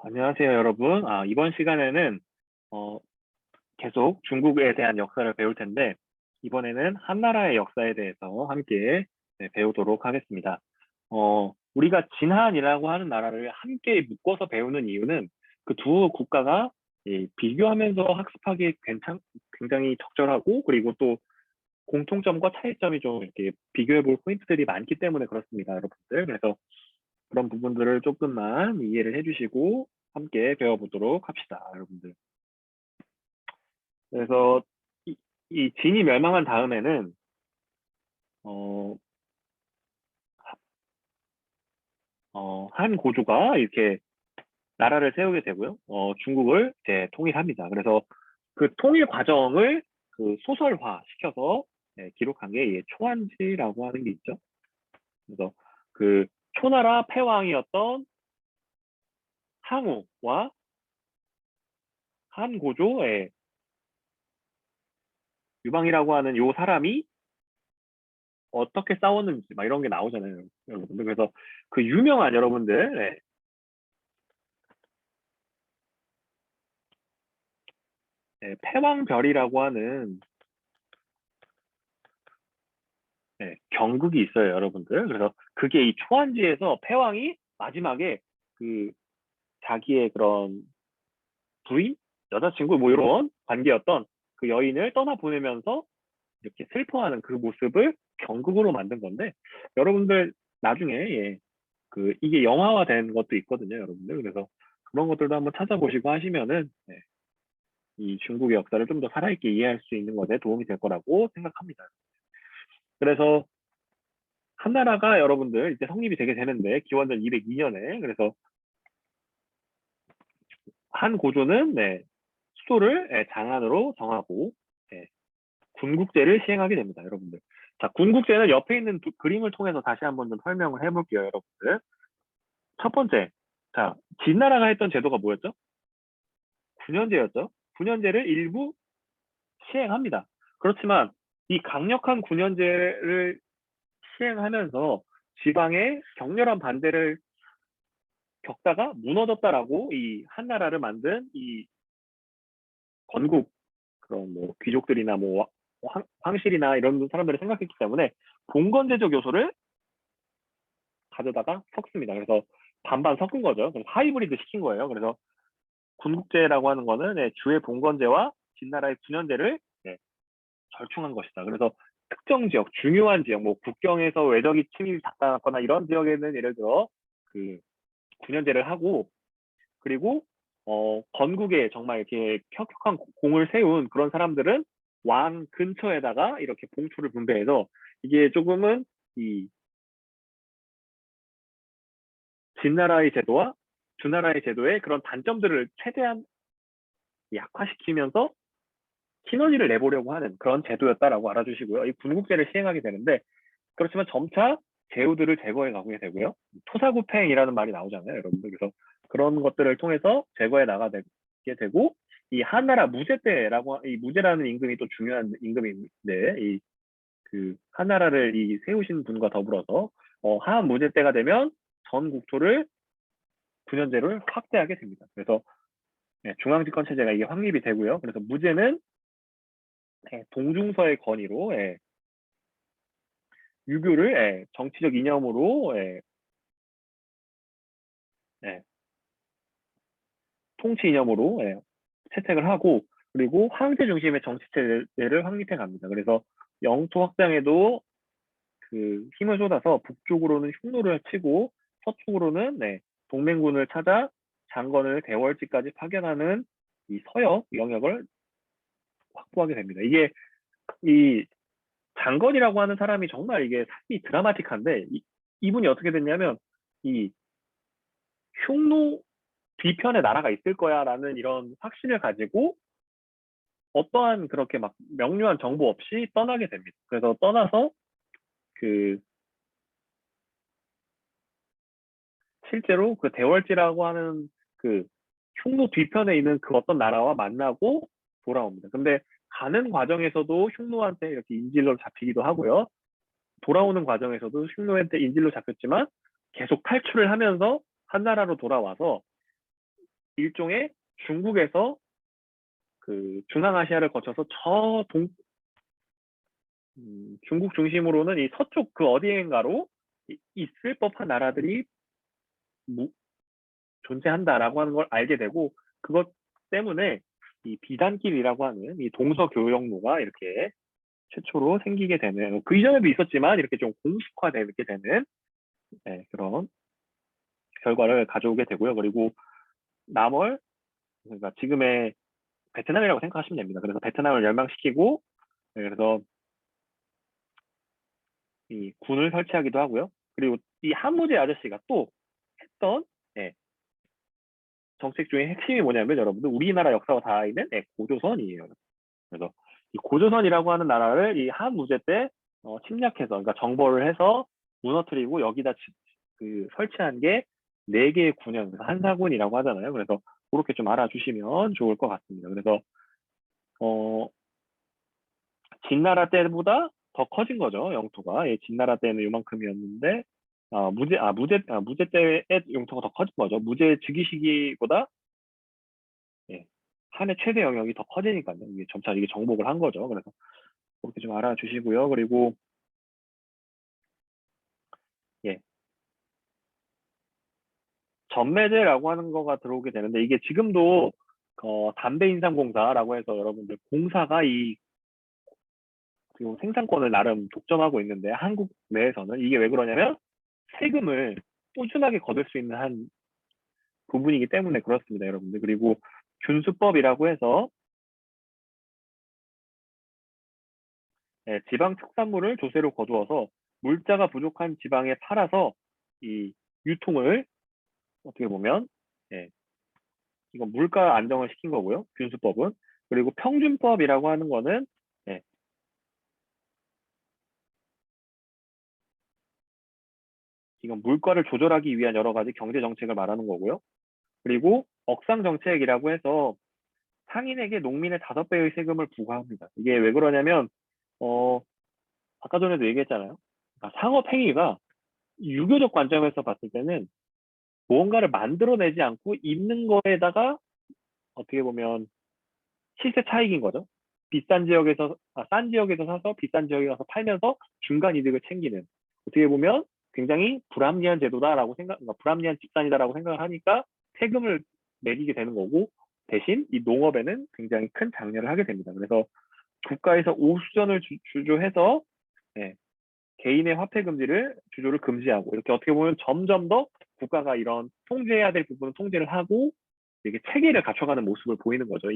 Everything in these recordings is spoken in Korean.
안녕하세요, 여러분. 이번 시간에는 어, 계속 중국에 대한 역사를 배울 텐데, 이번에는 한나라의 역사에 대해서 함께 배우도록 하겠습니다. 우리가 진한이라고 하는 나라를 함께 묶어서 배우는 이유는 그 두 국가가 비교하면서 학습하기 굉장히 적절하고, 그리고 또 공통점과 차이점이 좀 이렇게 비교해 볼 포인트들이 많기 때문에 그렇습니다, 여러분들. 그래서 그런 부분들을 조금만 이해를 해주시고 함께 배워보도록 합시다, 여러분들. 그래서 이 진이 멸망한 다음에는 어, 한 고조가 이렇게 나라를 세우게 되고요. 중국을 이제 통일합니다. 그래서 그 통일 과정을 그 소설화 시켜서 기록한 게 초안지라고 하는 게 있죠. 그래서 그 초나라 패왕이었던 항우와 한 고조의 유방이라고 하는 요 사람이 어떻게 싸웠는지 막 이런 게 나오잖아요, 여러분들. 그래서 그 유명한 여러분들 패왕별이라고 하는 경극이 있어요, 여러분들. 그래서 그게 이 초안지에서 패왕이 마지막에 그 자기의 그런 부인, 여자친구 뭐 이런 관계였던 그 여인을 떠나보내면서 이렇게 슬퍼하는 그 모습을 경극으로 만든 건데, 여러분들 나중에 그 이게 영화화된 것도 있거든요, 여러분들. 그래서 그런 것들도 한번 찾아보시고 하시면은 이 중국의 역사를 좀 더 살아있게 이해할 수 있는 것에 도움이 될 거라고 생각합니다. 그래서 한나라가 여러분들 이제 성립이 되게 되는데 기원전 202년에 그래서 한 고조는 수도를 장안으로 정하고 군국제를 시행하게 됩니다, 여러분들. 자, 군국제는 옆에 있는 그림을 통해서 다시 한번 좀 설명을 해볼게요, 여러분들. 첫 번째, 자, 진나라가 했던 제도가 뭐였죠? 군현제였죠. 군현제를 일부 시행합니다. 그렇지만 이 강력한 군현제를 시행하면서 지방의 격렬한 반대를 겪다가 무너졌다라고 이 한나라를 만든 이 건국 그런 뭐 귀족들이나 뭐 황실이나 이런 사람들을 생각했기 때문에 봉건제적 요소를 가져다가 섞습니다. 그래서 반반 섞은 거죠. 그래서 하이브리드 시킨 거예요. 그래서 군국제라고 하는 거는 주의 봉건제와 진나라의 군현제를 절충한 것이다. 그래서 특정 지역, 중요한 지역, 뭐 국경에서 외적이 침입이 나타났거나 이런 지역에는 예를 들어 그 군현제를 하고, 그리고 건국에 정말 이렇게 혁혁한 공을 세운 그런 사람들은 왕 근처에다가 이렇게 봉투를 분배해서 이게 조금은 이 진나라의 제도와 주나라의 제도의 그런 단점들을 최대한 약화시키면서 시너지를 내보려고 하는 그런 제도였다라고 알아주시고요. 이 군국제를 시행하게 되는데, 그렇지만 점차 제후들을 제거해 가게 되고요. 토사구팽이라는 말이 나오잖아요, 여러분들. 그래서 그런 것들을 통해서 제거해 나가게 되고, 이 한나라 무제 때라고, 이 무제라는 임금이 또 중요한 임금인데, 이 그 한나라를 이 세우신 분과 더불어서 한 무제 때가 되면 전 국토를 군현제를 확대하게 됩니다. 그래서 중앙집권 체제가 이게 확립이 되고요. 그래서 무제는 동중서의 건의로 유교를 정치적 이념으로 예, 통치 이념으로 채택을 하고, 그리고 황제 중심의 정치 체제를 확립해 갑니다. 그래서 영토 확장에도 그 힘을 쏟아서 북쪽으로는 흉노를 치고 서쪽으로는 동맹군을 찾아 장건을 대월지까지 파견하는 이 서역 영역을 확보하게 됩니다. 이게 이 장건이라고 하는 사람이 정말 이게 삶이 드라마틱한데, 이분이 어떻게 됐냐면 이 흉노 뒤편에 나라가 있을 거야라는 이런 확신을 가지고 어떠한 그렇게 막 명료한 정보 없이 떠나게 됩니다. 그래서 떠나서 그 실제로 그 대월지라고 하는 그 흉노 뒤편에 있는 그 어떤 나라와 만나고 돌아옵니다. 근데 가는 과정에서도 흉노한테 이렇게 인질로 잡히기도 하고요. 돌아오는 과정에서도 흉노한테 인질로 잡혔지만 계속 탈출을 하면서 한나라로 돌아와서 일종의 중국에서 그 중앙아시아를 거쳐서 중국 중심으로는 이 서쪽 그 어디엔가로 있을 법한 나라들이 존재한다라고 하는 걸 알게 되고, 그것 때문에 이 비단길이라고 하는 이 동서교역로가 이렇게 최초로 생기게 되는, 그 이전에도 있었지만 이렇게 좀 공식화되게 되는, 네, 그런 결과를 가져오게 되고요. 그리고 남월, 그러니까 지금의 베트남이라고 생각하시면 됩니다. 그래서 베트남을 멸망시키고, 네, 그래서 이 군을 설치하기도 하고요. 그리고 이 한무제 아저씨가 또 했던, 네, 정책 중에 핵심이 뭐냐면, 여러분들 우리나라 역사가 닿아 있는, 네, 고조선이에요. 그래서 이 고조선이라고 하는 나라를 이 한무제 때 침략해서, 그러니까 정벌을 해서 무너뜨리고 여기다 설치한 게 네 개의 군현, 그래서 한사군이라고 하잖아요. 그래서 그렇게 좀 알아주시면 좋을 것 같습니다. 그래서 어, 진나라 때보다 더 커진 거죠, 영토가. 예, 진나라 때는 요만큼이었는데, 무제 때의 영토가 더 커진 거죠. 무제 즉위 시기보다, 예, 한해 최대 영역이 더 커지니까요. 이게 점차 이게 정복을 한 거죠. 그래서 그렇게 좀 알아주시고요. 그리고, 예, 전매제라고 하는 거가 들어오게 되는데, 이게 지금도 담배인삼공사라고 해서 여러분들 공사가 그 생산권을 나름 독점하고 있는데, 한국 내에서는 이게 왜 그러냐면 세금을 꾸준하게 거둘 수 있는 한 부분이기 때문에 그렇습니다, 여러분들. 그리고 균수법이라고 해서, 예, 지방 특산물을 조세로 거두어서 물자가 부족한 지방에 팔아서 이 유통을, 어떻게 보면, 예, 이건 물가 안정을 시킨 거고요, 균수법은. 그리고 평균법이라고 하는 거는, 예, 이건 물가를 조절하기 위한 여러 가지 경제 정책을 말하는 거고요. 그리고 억상 정책이라고 해서 상인에게 농민의 5배의 세금을 부과합니다. 이게 왜 그러냐면, 어, 아까 전에도 얘기했잖아요. 그러니까 상업 행위가 유교적 관점에서 봤을 때는 무언가를 만들어내지 않고 있는 거에다가, 어떻게 보면 시세 차익인 거죠. 싼 지역에서 사서 비싼 지역에 가서 팔면서 중간 이득을 챙기는, 어떻게 보면 굉장히 불합리한 제도다라고 그러니까 불합리한 집단이다라고 생각을 하니까 세금을 매기게 되는 거고, 대신 이 농업에는 굉장히 큰 장려를 하게 됩니다. 그래서 국가에서 오수전을 주조해서, 예, 개인의 화폐 금지를 주조를 금지하고, 이렇게 어떻게 보면 점점 더 국가가 이런 통제해야 될 부분은 통제를 하고 이게 체계를 갖춰가는 모습을 보이는 거죠.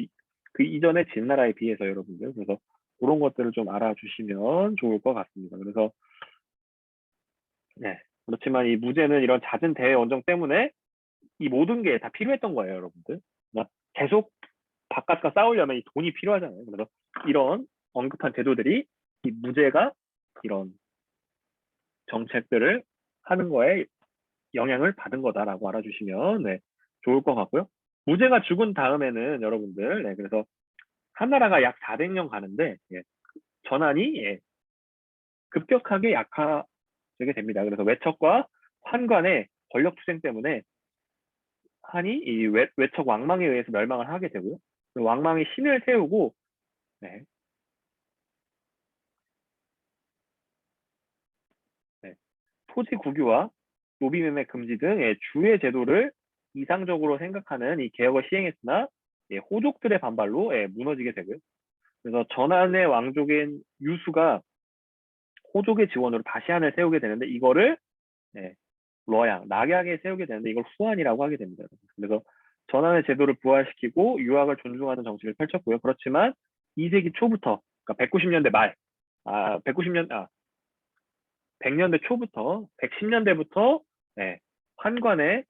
그 이전의 진나라에 비해서, 여러분들. 그래서 그런 것들을 좀 알아주시면 좋을 것 같습니다. 그래서, 네, 그렇지만 이 무제는 이런 잦은 대외 원정 때문에 이 모든 게 다 필요했던 거예요, 여러분들. 그러니까 계속 바깥과 싸우려면 이 돈이 필요하잖아요. 그래서 이런 언급한 제도들이, 이 무제가 이런 정책들을 하는 거에 영향을 받은 거다라고 알아주시면, 네, 좋을 것 같고요. 무제가 죽은 다음에는, 여러분들, 네, 그래서 한나라가 약 400년 가는데, 예, 전환이, 예, 급격하게 약화되게 됩니다. 그래서 외척과 환관의 권력 투쟁 때문에 한이 이 외척 왕망에 의해서 멸망을 하게 되고요. 왕망이 신을 세우고, 네, 네, 토지 국유와 노비매매 금지 등의 주의 제도를 이상적으로 생각하는 이 개혁을 시행했으나, 예, 호족들의 반발로, 예, 무너지게 되고요. 그래서 전한의 왕족인 유수가 호족의 지원으로 다시 한을 세우게 되는데, 이거를, 예, 낙약에 세우게 되는데 이걸 후한이라고 하게 됩니다. 그래서 전한의 제도를 부활시키고 유학을 존중하는 정치를 펼쳤고요. 그렇지만 2세기 초부터, 그러니까 190년대 말, 100년대 초부터 110년대부터, 예, 환관의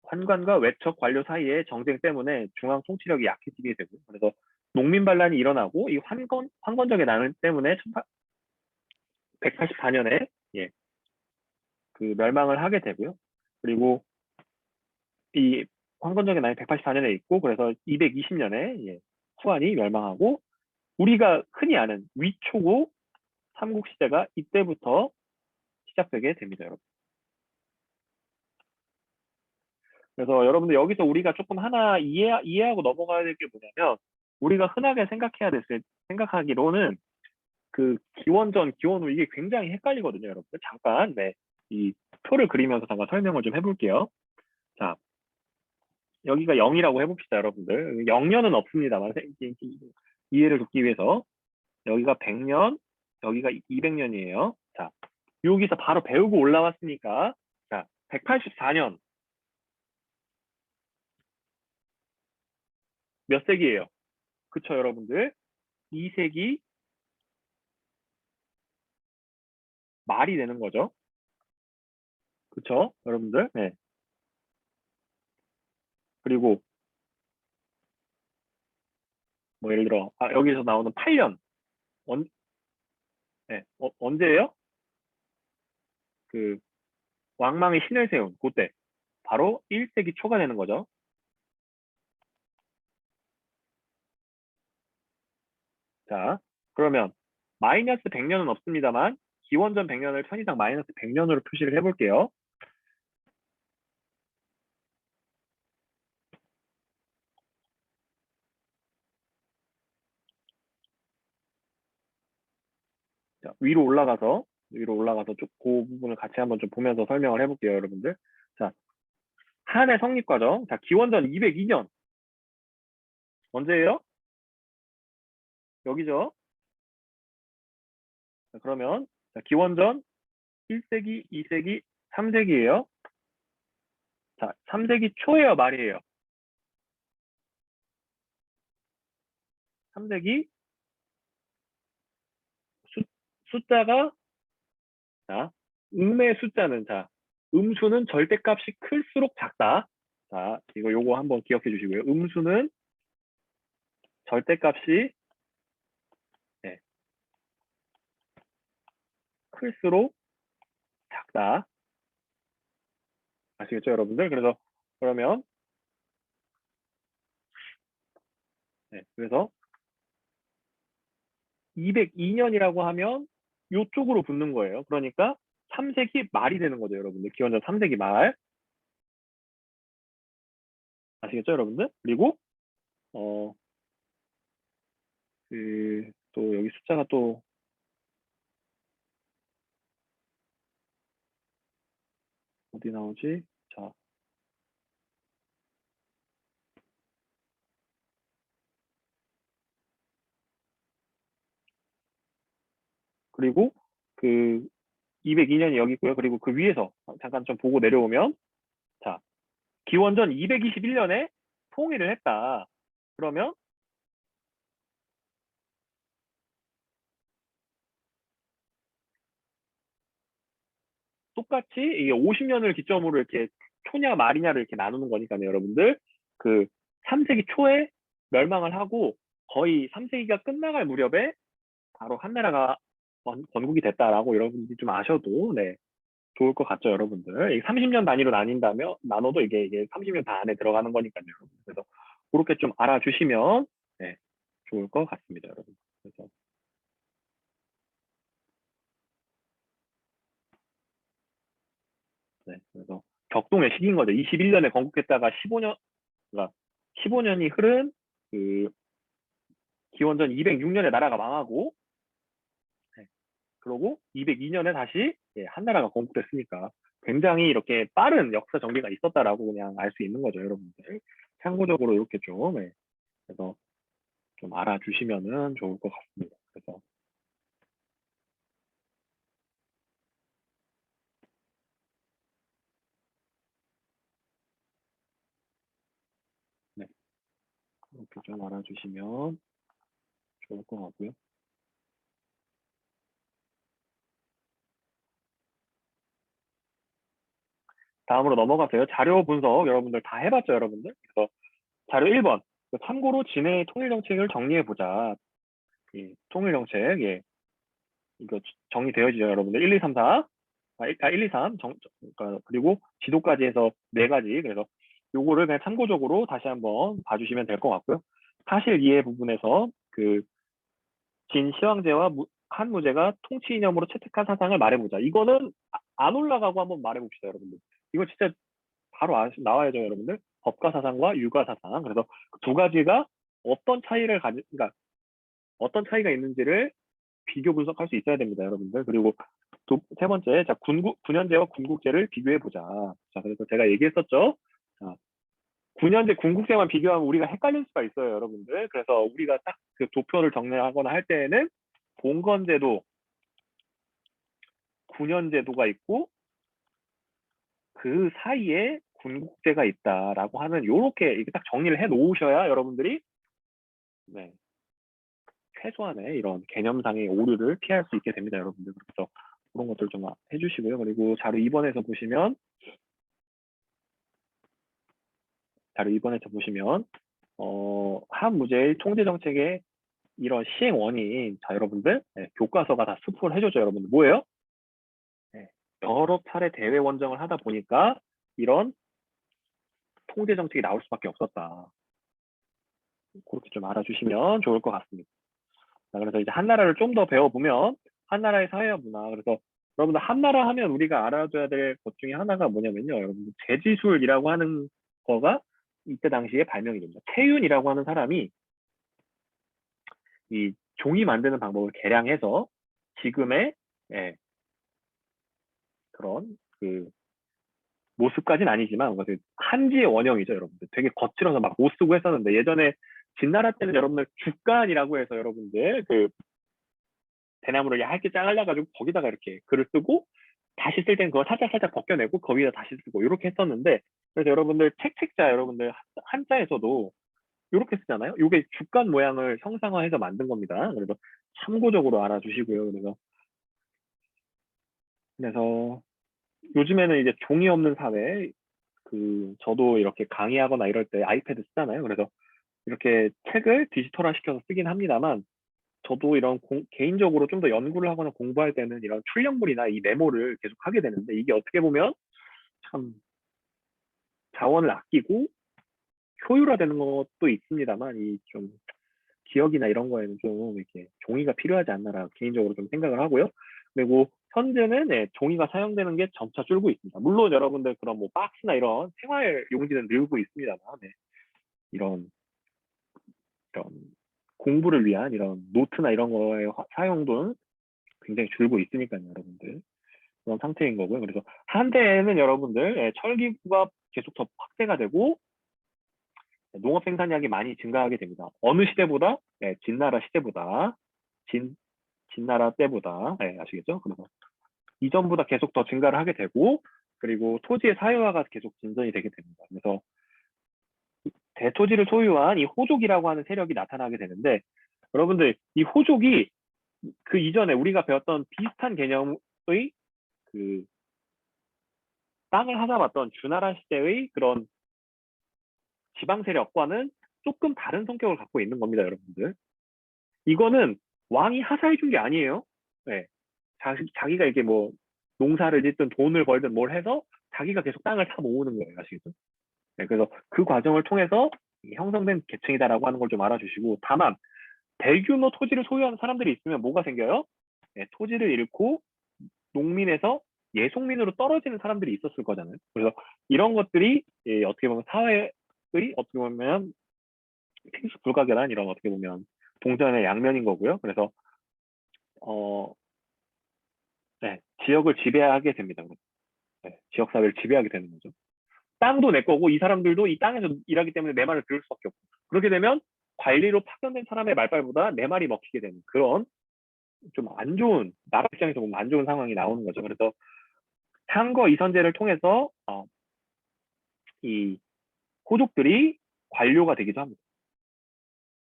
환관과 외척 관료 사이의 정쟁 때문에 중앙 통치력이 약해지게 되고, 그래서 농민 반란이 일어나고 이 환건적의 난을 때문에 184년에, 예, 그 멸망을 하게 되고요. 그리고 이 황건적의 난이 184년에 있고, 그래서 220년에, 예, 후한이 멸망하고, 우리가 흔히 아는 위초고 삼국시대가 이때부터 시작되게 됩니다, 여러분. 그래서 여러분들 여기서 우리가 조금 하나 이해하고 넘어가야 될 게 뭐냐면, 우리가 흔하게 생각하기로는 그 기원전, 기원 후 이게 굉장히 헷갈리거든요, 여러분들. 잠깐, 네. 이 표를 그리면서 잠깐 설명을 좀 해볼게요. 자, 여기가 0이라고 해봅시다, 여러분들. 0년은 없습니다만, 이해를 돕기 위해서. 여기가 100년, 여기가 200년이에요. 자, 여기서 바로 배우고 올라왔으니까, 자, 184년, 몇 세기예요? 그쵸, 여러분들? 2세기 말이 되는 거죠. 그쵸, 여러분들? 네. 그리고, 뭐, 예를 들어, 여기서 나오는 8년, 언, 네. 언제예요? 그, 왕망이 신을 세운, 그때. 바로 1세기 초가 되는 거죠. 자, 그러면, 마이너스 100년은 없습니다만, 기원전 100년을 편의상 마이너스 100년으로 표시를 해볼게요. 자, 위로 올라가서 쭉 그 부분을 같이 한번 좀 보면서 설명을 해볼게요, 여러분들. 자, 한해 성립 과정. 자, 기원전 202년. 언제예요? 여기죠? 자, 그러면, 자, 기원전 1세기, 2세기, 3세기예요. 자, 3세기 초예요, 말이에요. 3세기 숫자가, 자, 음의 숫자는, 자, 음수는 절대값이 클수록 작다. 자, 요거 한번 기억해 주시고요. 음수는 절대값이, 네, 클수록 작다. 아시겠죠, 여러분들? 그러면, 네, 그래서 202년이라고 하면 요쪽으로 붙는 거예요. 그러니까 3세기 말이 되는 거죠, 여러분들. 기원전 3세기 말. 아시겠죠, 여러분들? 그리고, 어, 또 여기 숫자가 또 어디 나오지? 자, 그리고 그 202년이 여기 있고요. 그리고 그 위에서 잠깐 좀 보고 내려오면, 자, 기원전 221년에 통일을 했다. 그러면 똑같이 이게 50년을 기점으로 이렇게 초냐 말이냐를 이렇게 나누는 거니까요, 여러분들. 그 3세기 초에 멸망을 하고 거의 3세기가 끝나갈 무렵에 바로 한나라가 건국이 됐다라고 여러분들이 좀 아셔도, 네, 좋을 것 같죠, 여러분들. 이게 30년 단위로 나뉜다면 나눠도 이게 30년 다 안에 들어가는 거니까요, 여러분. 그래서 그렇게 좀 알아주시면, 네, 좋을 것 같습니다, 여러분. 그래서, 네, 그래서 격동의 시기인 거죠. 21년에 건국했다가 15년, 그러니까 15년이 흐른 그 기원전 206년에 나라가 망하고, 네, 그러고 202년에 다시, 예, 한나라가 건국됐으니까 굉장히 이렇게 빠른 역사 전개가 있었다라고 그냥 알 수 있는 거죠, 여러분들. 참고적으로 이렇게 좀, 예, 그래서 좀 알아주시면은 좋을 것 같습니다. 그래서, 네, 그렇게 좀 알아주시면 좋을 것 같고요. 다음으로 넘어가세요. 자료 분석 여러분들 다 해봤죠, 여러분들? 그래서 자료 1번. 참고로 진해의 통일 정책을 정리해 보자. 통일 정책, 예, 이거 정리되어지죠, 여러분들. 1, 2, 3, 4. 1, 2, 3. 그러니까 그리고 지도까지 해서 네 가지. 그래서 요거를 그냥 참고적으로 다시 한번 봐주시면 될 것 같고요. 사실 이해 부분에서 그 진시황제와 한무제가 통치 이념으로 채택한 사상을 말해보자. 이거는 안 올라가고 한번 말해봅시다, 여러분들. 이거 진짜 바로 나와야죠, 여러분들. 법과 사상과 유가 사상. 그래서 두 가지가 어떤 차이를 그러니까 어떤 차이가 있는지를 비교 분석할 수 있어야 됩니다, 여러분들. 그리고 세 번째, 자, 군현제와 군국제를 비교해 보자. 자, 그래서 제가 얘기했었죠. 자, 군현제, 군국제만 비교하면 우리가 헷갈릴 수가 있어요, 여러분들. 그래서 우리가 딱 그 도표를 정리하거나 할 때에는 봉건제도, 군현제도가 있고 그 사이에 군국제가 있다라고 하는 요렇게 이렇게 딱 정리를 해 놓으셔야 여러분들이 네, 최소한의 이런 개념상의 오류를 피할 수 있게 됩니다, 여러분들. 그래서 그런 것들 좀 해주시고요. 그리고 자료 2번에서 보시면 한 문제의 통제 정책의 이런 시행 원인, 자 여러분들 네, 교과서가 다 스포를 해줬죠, 여러분들. 뭐예요? 네, 여러 차례 대외 원정을 하다 보니까 이런 통제 정책이 나올 수밖에 없었다. 그렇게 좀 알아주시면 좋을 것 같습니다. 자, 그래서 이제 한나라를 좀 더 배워보면 한나라의 사회와 문화. 그래서 여러분들 한나라 하면 우리가 알아줘야 될 것 중에 하나가 뭐냐면요. 여러분들 제지술이라고 하는 거가 이때 당시에 발명이 됩니다. 채윤이라고 하는 사람이 이 종이 만드는 방법을 개량해서 지금의 예, 그런 그 모습까지는 아니지만 한지의 원형이죠, 여러분들. 되게 거칠어서 막 못 쓰고 했었는데 예전에 진나라 때는 여러분들 주간이라고 해서 여러분들 그 대나무를 얇게 잘라가지고 거기다가 이렇게 글을 쓰고 다시 쓸 땐 그거 살짝 벗겨내고 거기다 다시 쓰고 이렇게 했었는데 그래서 여러분들 책자 여러분들 한자에서도 이렇게 쓰잖아요. 이게 주간 모양을 형상화해서 만든 겁니다. 그래서 참고적으로 알아주시고요. 그래서 요즘에는 이제 종이 없는 사회 저도 이렇게 강의하거나 이럴 때 아이패드 쓰잖아요. 그래서 이렇게 책을 디지털화 시켜서 쓰긴 합니다만 저도 이런 개인적으로 좀 더 연구를 하거나 공부할 때는 이런 출력물이나 이 메모를 계속 하게 되는데 이게 어떻게 보면 참 자원을 아끼고 효율화되는 것도 있습니다만 이 좀 기억이나 이런 거에는 좀 이렇게 종이가 필요하지 않나라 개인적으로 좀 생각을 하고요. 그리고 현재는 네, 종이가 사용되는 게 점차 줄고 있습니다. 물론 여러분들 그런 뭐 박스나 이런 생활 용지는 늘고 있습니다만 네, 이런 이런 공부를 위한 이런 노트나 이런 거의 사용도는 굉장히 줄고 있으니까요, 여러분들. 그런 상태인 거고요. 그래서 한때에는 여러분들 예, 철기구가 계속 더 확대가 되고 농업 생산량이 많이 증가하게 됩니다. 어느 시대보다 예, 진나라 시대보다 진나라 때보다 예, 아시겠죠? 그래서 이전보다 계속 더 증가를 하게 되고 그리고 토지의 사유화가 계속 진전이 되게 됩니다. 그래서 대토지를 소유한 이 호족이라고 하는 세력이 나타나게 되는데 여러분들 이 호족이 그 이전에 우리가 배웠던 비슷한 개념의 그 땅을 하사봤던 주나라 시대의 그런 지방 세력과는 조금 다른 성격을 갖고 있는 겁니다, 여러분들. 이거는 왕이 하사해 준 게 아니에요. 네. 자기가 이게 뭐 농사를 짓든 돈을 벌든 뭘 해서 자기가 계속 땅을 타 모으는 거예요, 아시겠죠? 네, 그래서 그 과정을 통해서 형성된 계층이다라고 하는 걸 좀 알아주시고 다만 대규모 토지를 소유하는 사람들이 있으면 뭐가 생겨요? 네, 토지를 잃고 농민에서 예속민으로 떨어지는 사람들이 있었을 거잖아요. 그래서 이런 것들이 예, 어떻게 보면 사회의 어떻게 보면 필수 불가결한 이런 어떻게 보면 동전의 양면인 거고요. 그래서 어, 네, 지역을 지배하게 됩니다. 네, 지역 사회를 지배하게 되는 거죠. 땅도 내 거고 이 사람들도 이 땅에서 일하기 때문에 내 말을 들을 수밖에 없고 그렇게 되면 관리로 파견된 사람의 말빨보다 내 말이 먹히게 되는 그런 좀 안 좋은 나라 입장에서 보면 안 좋은 상황이 나오는 거죠. 그래서 상거 이선제를 통해서 이 호족들이 관료가 되기도 합니다.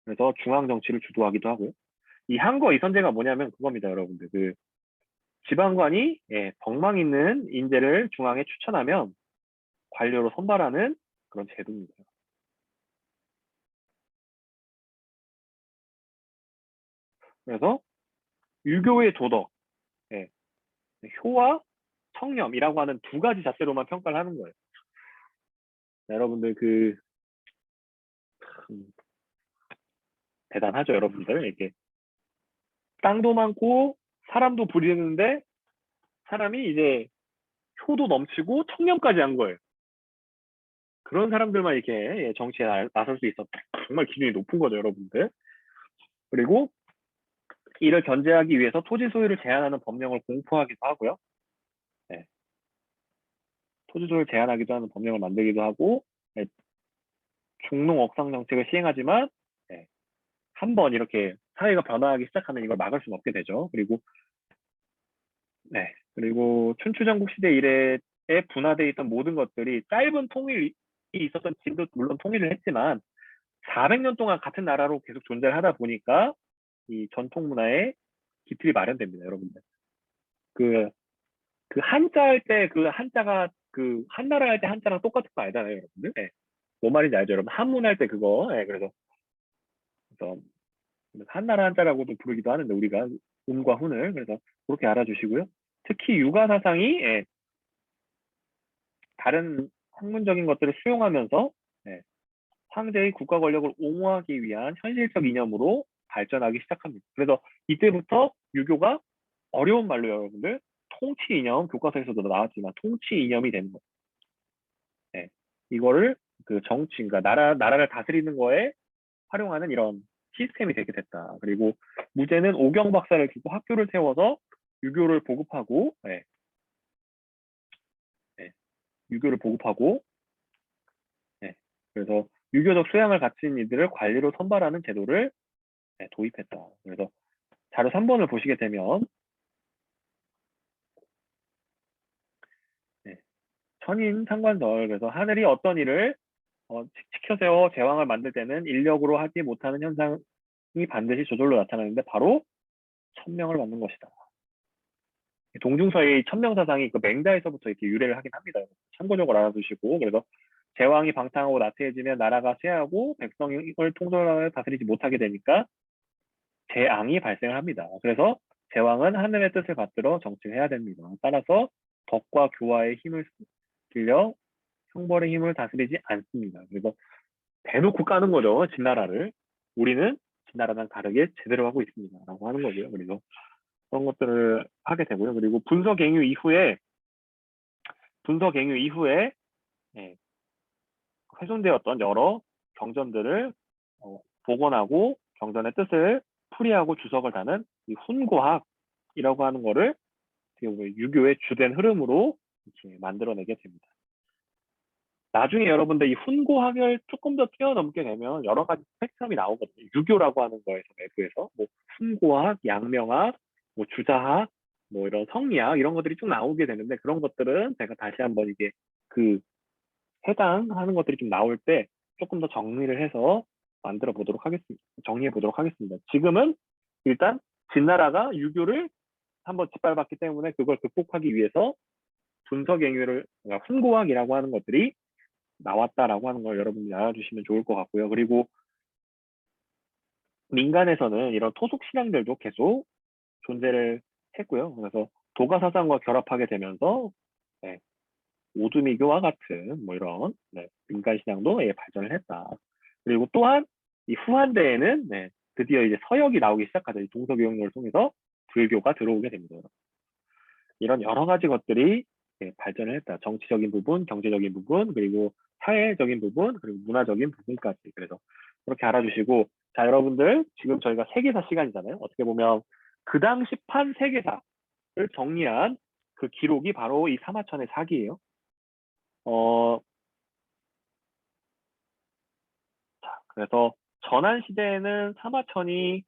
그래서 중앙 정치를 주도하기도 하고요. 이 한거 이선제가 뭐냐면 그겁니다, 여러분들. 그 지방관이 예, 덕망 있는 인재를 중앙에 추천하면 관료로 선발하는 그런 제도입니다. 그래서 유교의 도덕, 예, 효와 청렴이라고 하는 두 가지 잣대로만 평가를 하는 거예요. 여러분들 음, 대단하죠, 여러분들. 이렇게 땅도 많고 사람도 부리는데 사람이 이제 효도 넘치고 청렴까지 한 거예요. 그런 사람들만 이렇게 예, 정치에 나설 수 있었다. 정말 기준이 높은 거죠, 여러분들. 그리고 이를 견제하기 위해서 토지 소유를 제한하는 법령을 공포하기도 하고요. 네, 토지 소유를 제한하기도 하는 법령을 만들기도 하고 네, 중농 억상 정책을 시행하지만 네, 한번 이렇게 사회가 변화하기 시작하면 이걸 막을 수는 없게 되죠. 그리고 춘추전국 시대 이래에 분화되어 있던 모든 것들이 짧은 통일이 있었던 지금도 물론 통일을 했지만 400년 동안 같은 나라로 계속 존재를 하다 보니까 이 전통 문화의 기틀이 마련됩니다, 여러분들. 그, 그 한자 할 때 그 한자가 그 한나라 할 때 한자랑 똑같은 거 알잖아요, 여러분들. 네. 뭔 말인지 알죠, 여러분? 한문 할 때 그거. 네, 그래서 한나라 한자라고도 부르기도 하는데 우리가 음과 훈을 그래서 그렇게 알아주시고요. 특히 유가 사상이 예, 다른 학문적인 것들을 수용하면서 예, 황제의 국가 권력을 옹호하기 위한 현실적 이념으로 발전하기 시작합니다. 그래서 이때부터 유교가 어려운 말로 여러분들 통치 이념 교과서에서도 나왔지만 통치 이념이 되는 거예요. 예, 이거를 그 정치, 그러니까 나라를 다스리는 거에 활용하는 이런 시스템이 되게 됐다. 그리고 무제는 오경 박사를 두고 학교를 세워서 유교를 보급하고, 예, 예, 유교를 보급하고, 예, 그래서 유교적素養을 갖춘 이들을 관리로 선발하는 제도를 예, 도입했다. 그래서 자료 3번을 보시게 되면 예, 천인 상관설 그래서 하늘이 어떤 일을 지켜 세워 제왕을 만들 때는 인력으로 하지 못하는 현상이 반드시 저절로 나타나는데 바로 천명을 받는 것이다. 동중서의 천명사상이 그 맹자에서부터 이렇게 유래를 하긴 합니다. 참고적으로 알아두시고 그래서 제왕이 방탕하고 나태해지면 나라가 쇠하고 백성을 통솔하여 다스리지 못하게 되니까 재앙이 발생을 합니다. 그래서 제왕은 하늘의 뜻을 받들어 정치를 해야 됩니다. 따라서 덕과 교화의 힘을 빌려 형벌의 힘을 다스리지 않습니다. 그래서 대놓고 까는 거죠. 진나라를. 우리는 진나라랑 다르게 제대로 하고 있습니다. 라고 하는 거고요. 그래서 그런 것들을 하게 되고요. 그리고 분서갱유 이후에 예, 훼손되었던 여러 경전들을 복원하고 경전의 뜻을 풀이하고 주석을 다는 이 훈고학이라고 하는 거를 유교의 주된 흐름으로 이렇게 만들어내게 됩니다. 나중에 여러분들 이 훈고학을 조금 더 뛰어넘게 되면 여러 가지 스펙트럼이 나오거든요. 유교라고 하는 거에서 내부에서 뭐 훈고학, 양명학, 뭐 주자학, 뭐 이런 성리학 이런 것들이 쭉 나오게 되는데 그런 것들은 제가 다시 한번 이제 그 해당하는 것들이 좀 나올 때 조금 더 정리를 해서 만들어 보도록 하겠습니다. 정리해 보도록 하겠습니다. 지금은 일단 진나라가 유교를 한번 짓밟았기 때문에 그걸 극복하기 위해서 분서갱유를 그러니까 훈고학이라고 하는 것들이 나왔다라고 하는 걸 여러분이 알아주시면 좋을 것 같고요. 그리고 민간에서는 이런 토속 신앙들도 계속 존재를 했고요. 그래서 도가 사상과 결합하게 되면서 네, 오두미교와 같은 뭐 이런 네, 민간 신앙도 예, 발전을 했다. 그리고 또한 이 후한대에는 네, 드디어 이제 서역이 나오기 시작하죠. 이 동서교역론을 통해서 불교가 들어오게 됩니다. 이런 여러 가지 것들이 예, 발전을 했다. 정치적인 부분, 경제적인 부분, 그리고 사회적인 부분, 그리고 문화적인 부분까지. 그래서 그렇게 알아주시고, 자, 여러분들, 지금 저희가 세계사 시간이잖아요. 어떻게 보면 그 당시 판 세계사를 정리한 그 기록이 바로 이 사마천의 사기예요. 그래서 전한 시대에는 사마천이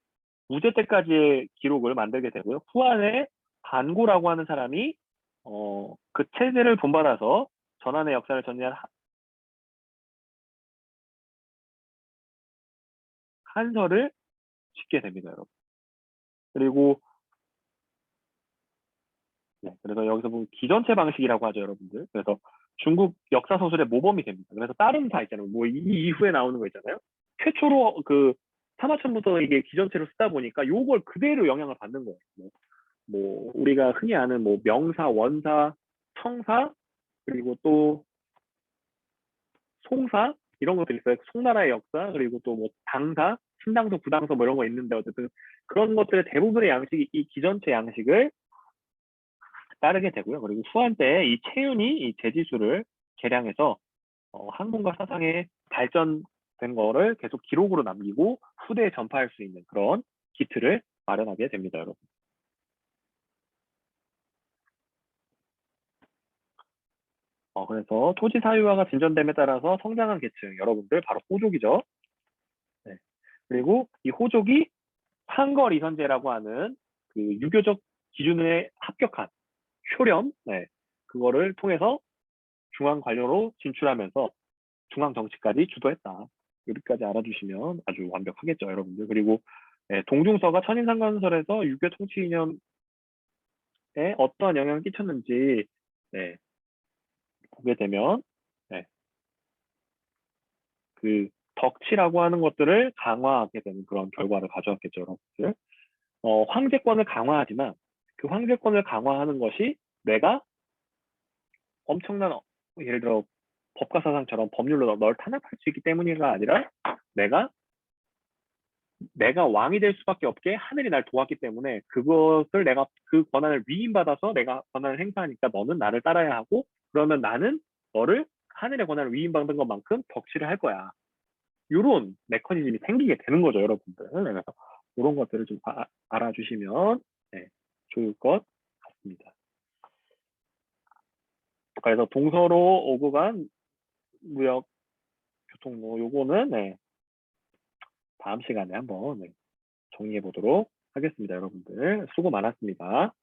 무제 때까지의 기록을 만들게 되고요. 후한에 반고라고 하는 사람이 그 체제를 본받아서 전한의 역사를 전개한 한서를 짓게 됩니다, 여러분. 그리고 네, 그래서 여기서 보면 기전체 방식이라고 하죠, 여러분들. 그래서 중국 역사 소설의 모범이 됩니다. 그래서 다른 다 있잖아요. 뭐 이 이후에 나오는 거 있잖아요. 최초로 그 사마천부터 이게 기전체로 쓰다 보니까 요걸 그대로 영향을 받는 거예요. 뭐 우리가 흔히 아는 뭐 명사, 원사, 청사 그리고 또 송사 이런 것들 있어요. 송나라의 역사 그리고 또 뭐 당사, 신당서, 부당서 뭐 이런 거 있는데 어쨌든 그런 것들의 대부분의 양식이 이 기전체 양식을 따르게 되고요. 그리고 후한 때에 이 채윤이 이 제지수를 개량해서 학문과 사상에 발전된 거를 계속 기록으로 남기고 후대에 전파할 수 있는 그런 기틀을 마련하게 됩니다, 여러분. 그래서 토지 사유화가 진전됨에 따라서 성장한 계층, 여러분들 바로 호족이죠. 네. 그리고 이 호족이 상거리선제라고 하는 그 유교적 기준에 합격한 효렴, 네. 그거를 통해서 중앙 관료로 진출하면서 중앙 정치까지 주도했다. 여기까지 알아주시면 아주 완벽하겠죠, 여러분들. 그리고 동중서가 천인상관설에서 유교 통치 이념에 어떠한 영향을 끼쳤는지 네, 보게 되면 네, 그 덕치라고 하는 것들을 강화하게 되는 그런 결과를 가져왔겠죠, 여러분들. 황제권을 강화하지만 그 황제권을 강화하는 것이 내가 엄청난 예를 들어 법과 사상처럼 법률로 널 탄압할 수 있기 때문이가 아니라 내가 왕이 될 수밖에 없게 하늘이 날 도왔기 때문에 그것을 내가 그 권한을 위임받아서 내가 권한을 행사하니까 너는 나를 따라야 하고 그러면 나는 너를 하늘의 권한을 위임받은 것만큼 덕치를 할 거야. 이런 메커니즘이 생기게 되는 거죠, 여러분들. 그래서 이런 것들을 좀 알아주시면 네, 좋을 것 같습니다. 그래서 동서로 오고 간 무역 교통로 요거는 네, 다음 시간에 한번 네, 정리해 보도록 하겠습니다, 여러분들. 수고 많았습니다.